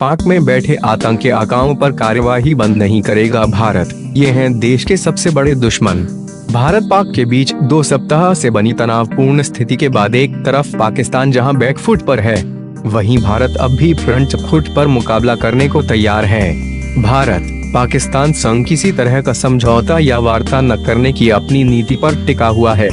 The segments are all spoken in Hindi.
पाक में बैठे आतंकी आकाओं पर कार्यवाही बंद नहीं करेगा भारत, ये हैं देश के सबसे बड़े दुश्मन। भारत पाक के बीच 2 सप्ताह से बनी तनावपूर्ण स्थिति के बाद एक तरफ पाकिस्तान जहां बैकफुट पर है, वहीं भारत अब भी फ्रंट फुट पर मुकाबला करने को तैयार है। भारत पाकिस्तान संग किसी तरह का समझौता या वार्ता न करने की अपनी नीति पर टिका हुआ है।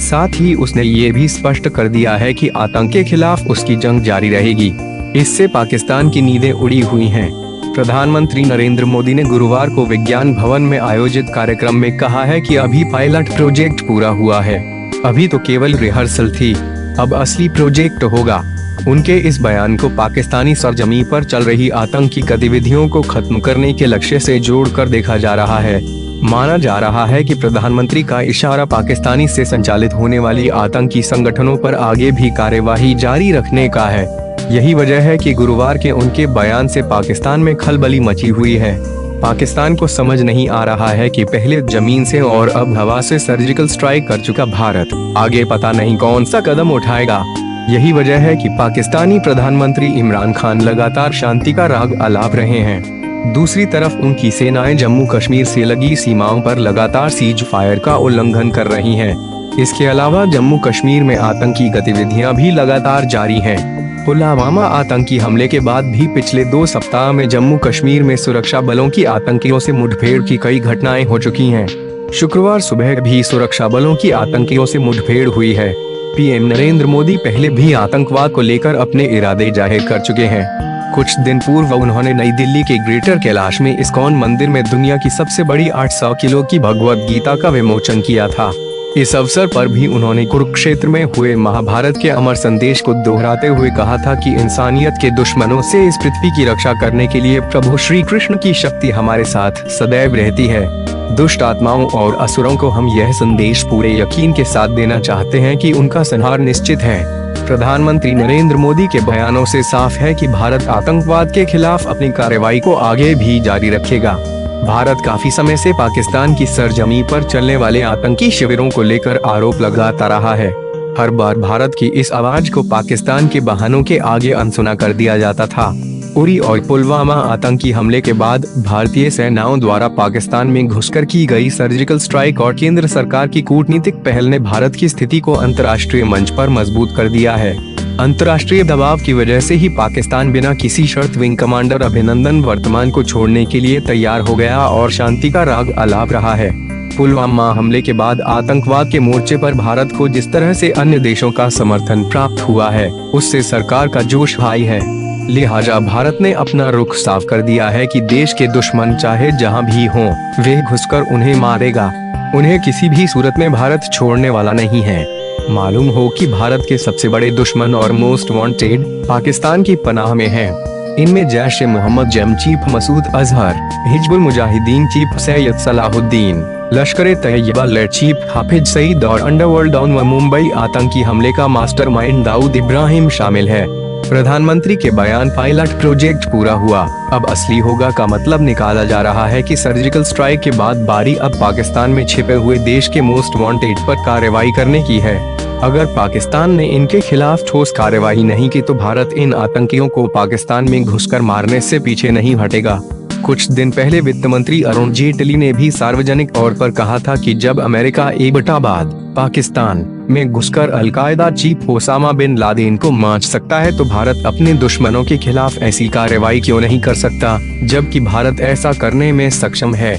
साथ ही उसने ये भी स्पष्ट कर दिया है कि आतंक के खिलाफ उसकी जंग जारी रहेगी। इससे पाकिस्तान की नींदें उड़ी हुई हैं। प्रधानमंत्री नरेंद्र मोदी ने गुरुवार को विज्ञान भवन में आयोजित कार्यक्रम में कहा है कि अभी पायलट प्रोजेक्ट पूरा हुआ है, अभी तो केवल रिहर्सल थी, अब असली प्रोजेक्ट होगा। उनके इस बयान को पाकिस्तानी सरजमीं पर चल रही आतंकी गतिविधियों को खत्म करने के लक्ष्य से जोड़कर देखा जा रहा है। माना जा रहा है कि प्रधानमंत्री का इशारा पाकिस्तानी से संचालित होने वाली आतंकी संगठनों पर आगे भी कार्यवाही जारी रखने का है। यही वजह है कि गुरुवार के उनके बयान से पाकिस्तान में खलबली मची हुई है। पाकिस्तान को समझ नहीं आ रहा है कि पहले जमीन से और अब हवा से सर्जिकल स्ट्राइक कर चुका भारत आगे पता नहीं कौन सा कदम उठाएगा। यही वजह है कि पाकिस्तानी प्रधानमंत्री इमरान खान लगातार शांति का राग आलाप रहे हैं। दूसरी तरफ उनकी सेनाएं जम्मू कश्मीर से लगी सीमाओं पर लगातार सीज फायर का उल्लंघन कर रही हैं। इसके अलावा जम्मू कश्मीर में आतंकी गतिविधियां भी लगातार जारी हैं। पुलवामा आतंकी हमले के बाद भी पिछले 2 सप्ताह में जम्मू कश्मीर में सुरक्षा बलों की आतंकियों से मुठभेड़ की कई घटनाएं हो चुकी हैं। शुक्रवार सुबह भी सुरक्षा बलों की आतंकियों से मुठभेड़ हुई है। पीएम नरेंद्र मोदी पहले भी आतंकवाद को लेकर अपने इरादे जाहिर कर चुके हैं। कुछ दिन पूर्व उन्होंने नई दिल्ली के ग्रेटर कैलाश में इस्कॉन मंदिर में दुनिया की सबसे बड़ी 800 किलो की भगवत गीता का विमोचन किया था। इस अवसर पर भी उन्होंने कुरुक्षेत्र में हुए महाभारत के अमर संदेश को दोहराते हुए कहा था कि इंसानियत के दुश्मनों से इस पृथ्वी की रक्षा करने के लिए प्रभु श्री कृष्ण की शक्ति हमारे साथ सदैव रहती है। दुष्ट आत्माओं और असुरों को हम यह संदेश पूरे यकीन के साथ देना चाहते हैं कि उनका संहार निश्चित है। प्रधानमंत्री नरेंद्र मोदी के बयानों से साफ है कि भारत आतंकवाद के खिलाफ अपनी कार्रवाई को आगे भी जारी रखेगा। भारत काफी समय से पाकिस्तान की सरजमीं पर चलने वाले आतंकी शिविरों को लेकर आरोप लगाता रहा है। हर बार भारत की इस आवाज को पाकिस्तान के बहानों के आगे अनसुना कर दिया जाता था। उरी और पुलवामा आतंकी हमले के बाद भारतीय सेनाओं द्वारा पाकिस्तान में घुसकर की गई सर्जिकल स्ट्राइक और केंद्र सरकार की कूटनीतिक पहल ने भारत की स्थिति को अंतर्राष्ट्रीय मंच पर मजबूत कर दिया है। अंतर्राष्ट्रीय दबाव की वजह से ही पाकिस्तान बिना किसी शर्त विंग कमांडर अभिनंदन वर्तमान को छोड़ने के लिए तैयार हो गया और शांति का राग आलाप रहा है। पुलवामा हमले के बाद आतंकवाद के मोर्चे पर भारत को जिस तरह से अन्य देशों का समर्थन प्राप्त हुआ है, उससे सरकार का जोश हाई है। लिहाजा भारत ने अपना रुख साफ कर दिया है कि देश के दुश्मन चाहे जहां भी हों, वे घुसकर उन्हें मारेगा। उन्हें किसी भी सूरत में भारत छोड़ने वाला नहीं है। मालूम हो कि भारत के सबसे बड़े दुश्मन और मोस्ट वांटेड पाकिस्तान की पनाह में हैं। इनमें Jaish e Mohammed JeM chief Masood Azhar, Hizbul Mujahideen chief Syed Salahuddin, Lashkar e Taiba LeT chief Hafiz Saeed और अंडरवर्ल्ड डॉन व मुंबई आतंकी हमले का मास्टरमाइंड दाऊद इब्राहिम शामिल है। प्रधानमंत्री के बयान पायलट प्रोजेक्ट पूरा हुआ, अब असली होगा का मतलब निकाला जा रहा है कि सर्जिकल स्ट्राइक के बाद बारी अब पाकिस्तान में छिपे हुए देश के मोस्ट वांटेड पर कार्रवाई करने की है। अगर पाकिस्तान ने इनके खिलाफ ठोस कार्रवाई नहीं की तो भारत इन आतंकियों को पाकिस्तान में घुसकर मारने से पीछे नहीं हटेगा। कुछ दिन पहले वित्त मंत्री अरुण जेटली ने भी सार्वजनिक तौर पर कहा था कि जब अमेरिका एबटाबाद पाकिस्तान में घुसकर al Qaeda chief Osama bin Laden को मांच सकता है तो भारत अपने दुश्मनों के खिलाफ ऐसी कार्रवाई क्यों नहीं कर सकता, जबकि भारत ऐसा करने में सक्षम है।